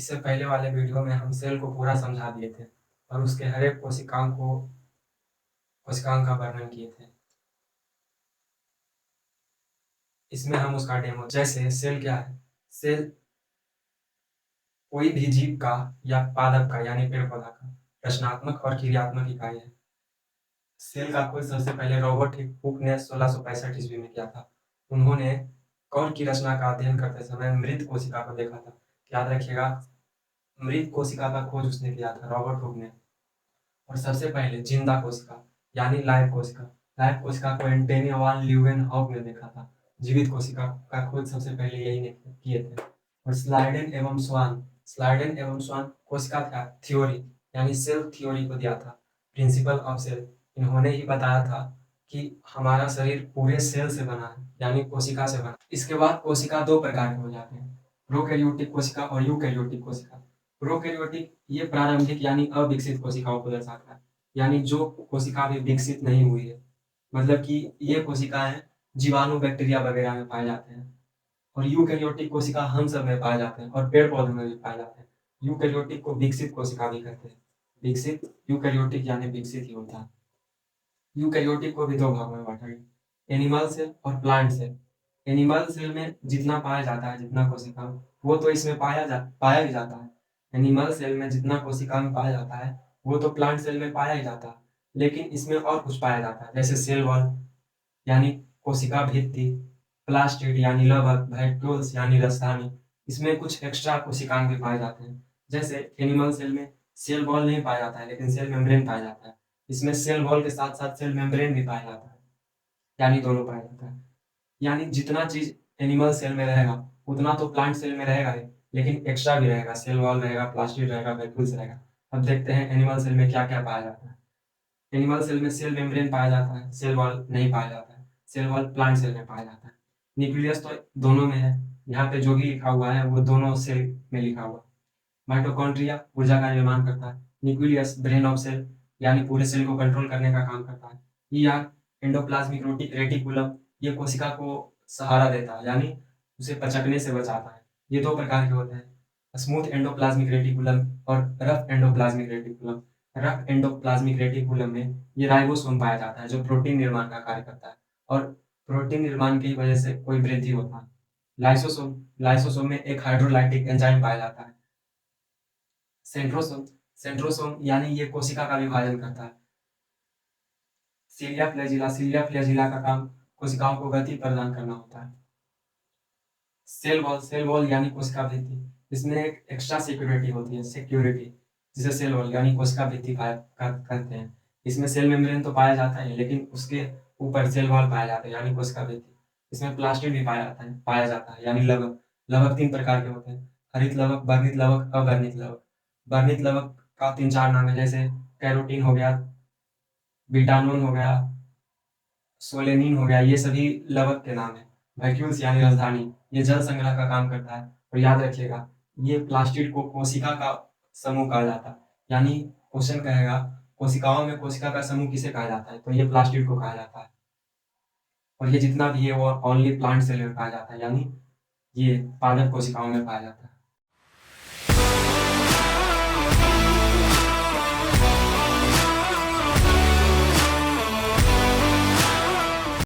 इससे पहले वाले वीडियो में हम सेल को पूरा समझा दिए थे और उसके हर एक कोशिकांग का वर्णन किए थे। इसमें हम उसका डेमो, जैसे सेल क्या है। सेल कोई भी जीव का या पादप का यानी पेड़ पौधा का रचनात्मक और क्रियात्मक इकाई है। सेल का खोज सबसे पहले रॉबर्ट हुक ने 1665 ईस्वी में किया था। उन्होंने कण की रचना का अध्ययन करते समय मृत कोशिका को देखा था। याद रखिएगा, मृत कोशिका का खोज उसने किया था, रॉबर्ट हुक ने। और सबसे पहले जिंदा कोशिका यानी लाइव कोशिका को एंटोनियो वान ल्यूवेनहॉक ने देखा था। जीवित कोशिका का खोज सबसे पहले यही ने किए थे। और स्लाइडेन एवं स्वान कोशिका थ्योरी यानी सेल थ्योरी को दिया था, प्रिंसिपल ऑफ सेल। इन्होंने ही बताया था कि हमारा शरीर पूरे सेल से बना है, यानी कोशिका से बना। इसके बाद कोशिका दो प्रकार के हो जाते हैं, प्रोकैरियोटिक कोशिका और यूकैरियोटिक कोशिका। प्रोकैरियोटिक ये प्रारंभिक यानी अविकसित कोशिकाओं को दर्शाता है, यानी जो कोशिका अभी विकसित नहीं हुई है। मतलब कि ये कोशिकाएं जीवाणु बैक्टीरिया वगैरह में पाए जाते हैं। और यूकैरियोटिक कोशिका हम सब में पाए जाते हैं और पेड़ पौधों में भी पाए जाते हैं। यूकैरियोटिक को विकसित कोशिका भी कहते हैं। विकसित यूकैरियोटिक यानी विकसित ही होता है। यूकैरियोटिक को भी दो भागों में बांटा गया, एनिमल सेल और प्लांट सेल। एनिमल सेल में जितना पाया जाता है, जितना कोशिका, वो तो इसमें पाया ही जाता है। एनिमल सेल में जितना कोशिका में पाया जाता है वो तो प्लांट सेल में पाया ही जाता है, लेकिन इसमें और कुछ पाया जाता है, जैसे सेल वॉल यानी कोशिका भित्ति, प्लास्टिड यानी लवक, वैक्यूल्स यानी रसायन। इसमें कुछ एक्स्ट्रा कोशिकांग भी पाए जाते हैं। जैसे एनिमल सेल में सेल वॉल नहीं पाया जाता है, लेकिन सेल मेम्ब्रेन पाया जाता है। इसमें सेल वॉल के साथ साथ सेल मेम्ब्रेन भी पाया जाता है, यानी दोनों पाया जाता है। यानी जितना चीज एनिमल सेल में रहेगा उतना तो प्लांट सेल में रहेगा ही, लेकिन एक्स्ट्रा भी रहेगा, सेल वॉल रहेगा, प्लास्टिड रहेगा, वैक्यूल्स रहेगा। अब देखते हैं एनिमल सेल में क्या क्या पाया जाता है। एनिमल सेल में सेल मेम्ब्रेन पाया जाता है, सेल वॉल नहीं पाया जाता है। सेल वॉल प्लांट सेल में पाया जाता है। न्यूक्लियस तो दोनों में है, यहाँ पे जो भी लिखा हुआ है वो दोनों सेल में लिखा हुआ है। माइटोकॉन्ड्रिया ऊर्जा का निर्माण करता है। न्यूक्लियस ब्रेन ऑफ सेल यानी पूरे सेल को कंट्रोल करने का काम करता है। या एंडोप्लाज्मिक रेटिकुलम ये कोशिका को सहारा देता है, यानी उसे पचकने से बचाता है। ये दो प्रकार के होते हैं, स्मूथ एंडोप्लाज्मिक रेटिकुलम और rough endoplasmic reticulum. Rough endoplasmic reticulum में ये राइबोसोम पाया जाता है जो प्रोटीन निर्माण का कार्य करता है, और प्रोटीन निर्माण की वजह से कोई वृद्धि होता है। लाइसोसोम में एक हाइड्रोलाइटिक एंजाइम पाया जाता है। सेंट्रोसोम यानी ये कोशिका का विभाजन करता है। सीलिया फ्लैजिला का काम कोशिकाओं को गति प्रदान करना होता है। सेल वॉल यानी कोशिका भित्ति, इसमें एक एक्स्ट्रा सिक्योरिटी होती है, जिसे सेल वॉल यानी कोशिका भित्ति कहते हैं। इसमें सेल मेम्ब्रेन तो पाया जाता है, लेकिन उसके ऊपर सेल वॉल पाया जाता है, यानी कोशिका भित्ति। इसमें प्लास्टिड भी पाया जाता है, यानी लवक। लवक तीन प्रकार के होते हैं, हरित लवक, वर्णित लवक, अवर्णित लवक। वर्णित लवक का तीन चार नाम है, जैसे कैरोटीन हो गया, बीटानोन हो गया, सोलेनिन हो गया, ये सभी लवक के नाम है। वैक्यूल्स यानी राजधानी, ये जल संग्रह का काम करता है। और याद रखिएगा, ये प्लास्टिड को कोशिका का समूह कहा जाता है। यानी क्वेश्चन कहेगा कोशिकाओं में कोशिका का समूह किसे कहा जाता है, तो ये प्लास्टिड को कहा जाता है। और ये जितना भी है वो ओनली प्लांट सेल में पाया जाता है, यानी ये पादप कोशिकाओं में पाया जाता है।